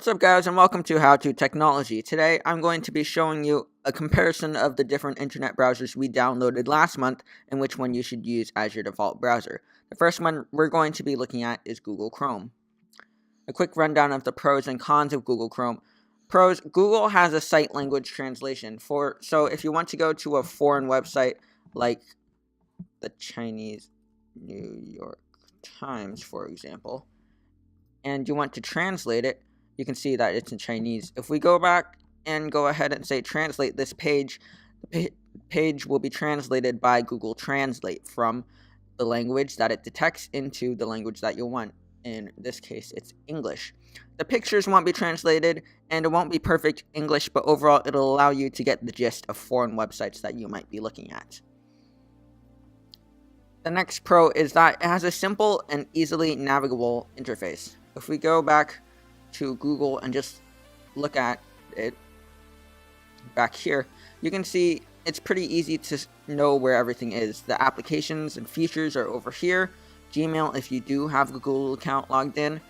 What's up guys, and welcome to How to Technology. Today I'm going to be showing you a comparison of the different internet browsers we downloaded last month and which one you should use as your default browser. The first one we're going to be looking at is Google Chrome. A quick rundown of the pros and cons of Google Chrome. Pros: Google has a site language translation so if you want to go to a foreign website like the Chinese New York Times, for example, and you want to translate it, you can see that it's in Chinese. If we go back and go ahead and say translate this page, the page will be translated by Google Translate from the language that it detects into the language that you want. In this case, it's English. The pictures won't be translated, and it won't be perfect English, but overall it'll allow you to get the gist of foreign websites that you might be looking at. The next pro is that it has a simple and easily navigable interface. If we go back to Google and just look at it back here, you can see it's pretty easy to know where everything is. The applications and features are over here. Gmail, if you do have a Google account logged in.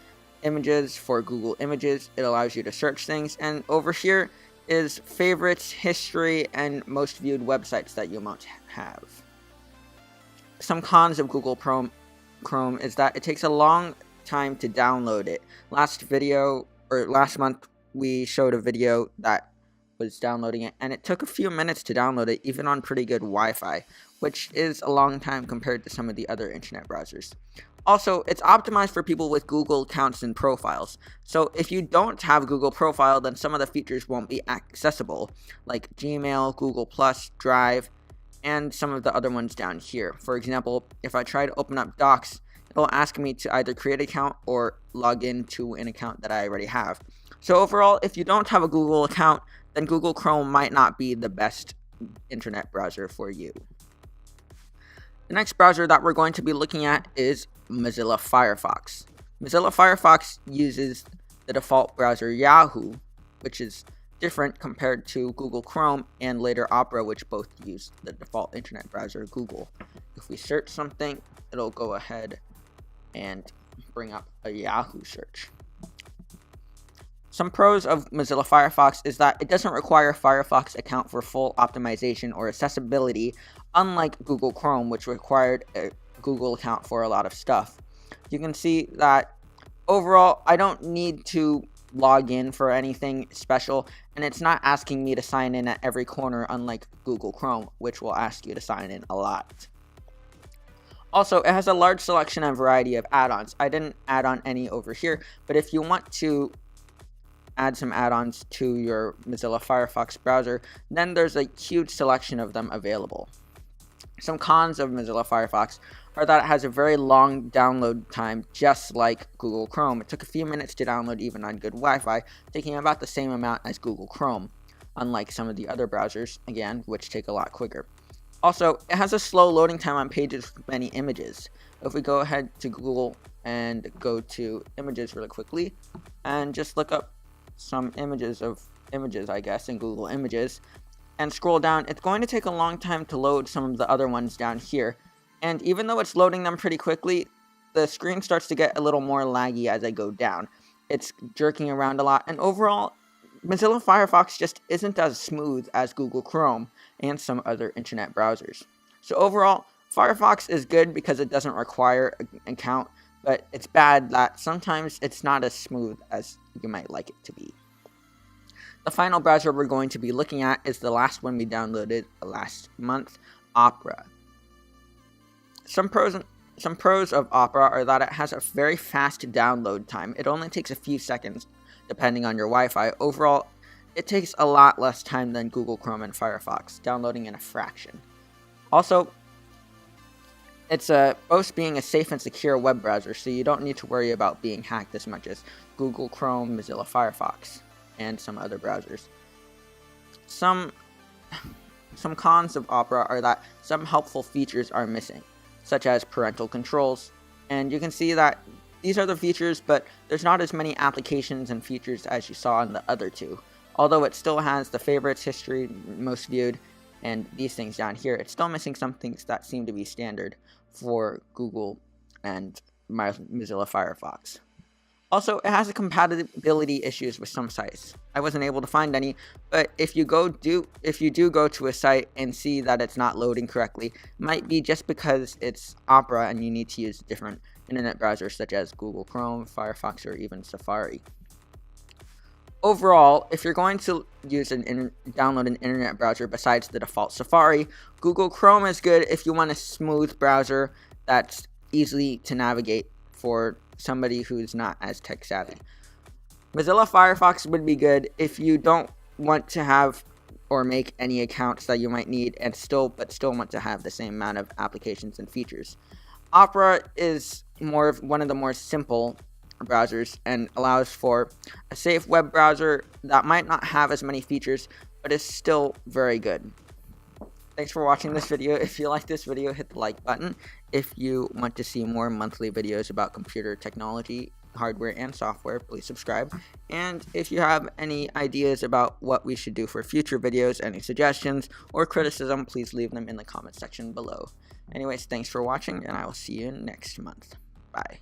Images for Google Images, it allows you to search things. And over here is favorites, history, and most viewed websites that you might have. Some cons of Google Chrome is that it takes a long time to download it. Last month we showed a video that was downloading it, and it took a few minutes to download it, even on pretty good Wi-Fi, which is a long time compared to some of the other internet browsers. Also, it's optimized for people with Google accounts and profiles. So if you don't have a Google profile, then some of the features won't be accessible, like Gmail, Google+, Drive, and some of the other ones down here. For example, if I try to open up Docs, it'll ask me to either create an account or log into an account that I already have. So overall, if you don't have a Google account, then Google Chrome might not be the best internet browser for you. The next browser that we're going to be looking at is Mozilla Firefox. Mozilla Firefox uses the default browser Yahoo, which is different compared to Google Chrome and later Opera, which both use the default internet browser Google. If we search something, it'll go ahead and bring up a Yahoo search. Some pros of Mozilla Firefox is that it doesn't require a Firefox account for full optimization or accessibility, unlike Google Chrome, which required a Google account for a lot of stuff. You can see that overall, I don't need to log in for anything special, and it's not asking me to sign in at every corner, unlike Google Chrome, which will ask you to sign in a lot. Also, it has a large selection and variety of add-ons. I didn't add on any over here, but if you want to add some add-ons to your Mozilla Firefox browser, then there's a huge selection of them available. Some cons of Mozilla Firefox are that it has a very long download time, just like Google Chrome. It took a few minutes to download even on good Wi-Fi, taking about the same amount as Google Chrome, unlike some of the other browsers, again, which take a lot quicker. Also, it has a slow loading time on pages with many images. If we go ahead to Google and go to images really quickly and just look up some images, I guess, in Google Images and scroll down, it's going to take a long time to load some of the other ones down here. And even though it's loading them pretty quickly, the screen starts to get a little more laggy as I go down. It's jerking around a lot, and overall, Mozilla Firefox just isn't as smooth as Google Chrome and some other internet browsers. So overall, Firefox is good because it doesn't require an account, but it's bad that sometimes it's not as smooth as you might like it to be. The final browser we're going to be looking at is the last one we downloaded last month, Opera. Some pros of Opera are that it has a very fast download time. It only takes a few seconds depending on your Wi-Fi. Overall, it takes a lot less time than Google Chrome and Firefox, downloading in a fraction. Also, it's boasts being a safe and secure web browser, so you don't need to worry about being hacked as much as Google Chrome, Mozilla Firefox, and some other browsers. Some cons of Opera are that some helpful features are missing, such as parental controls, and you can see that these are the features, but there's not as many applications and features as you saw in the other two. Although it still has the favorites, history, most viewed, and these things down here, it's still missing some things that seem to be standard for Google and Mozilla Firefox. Also, it has compatibility issues with some sites. I wasn't able to find any, but if you do go to a site and see that it's not loading correctly, it might be just because it's Opera and you need to use different internet browsers such as Google Chrome, Firefox, or even Safari. Overall, if you're going to use download an internet browser besides the default Safari, Google Chrome is good if you want a smooth browser that's easy to navigate for somebody who's not as tech savvy. Mozilla Firefox would be good if you don't want to have or make any accounts that you might need and still want to have the same amount of applications and features. Opera is one of the more simple browsers and allows for a safe web browser that might not have as many features but is still very good. Thanks for watching this video. If you like this video, hit the like button. If you want to see more monthly videos about computer technology, hardware, and software, please subscribe. And if you have any ideas about what we should do for future videos, any suggestions or criticism, please leave them in the comment section below. Anyways, thanks for watching, and I will see you next month. Bye.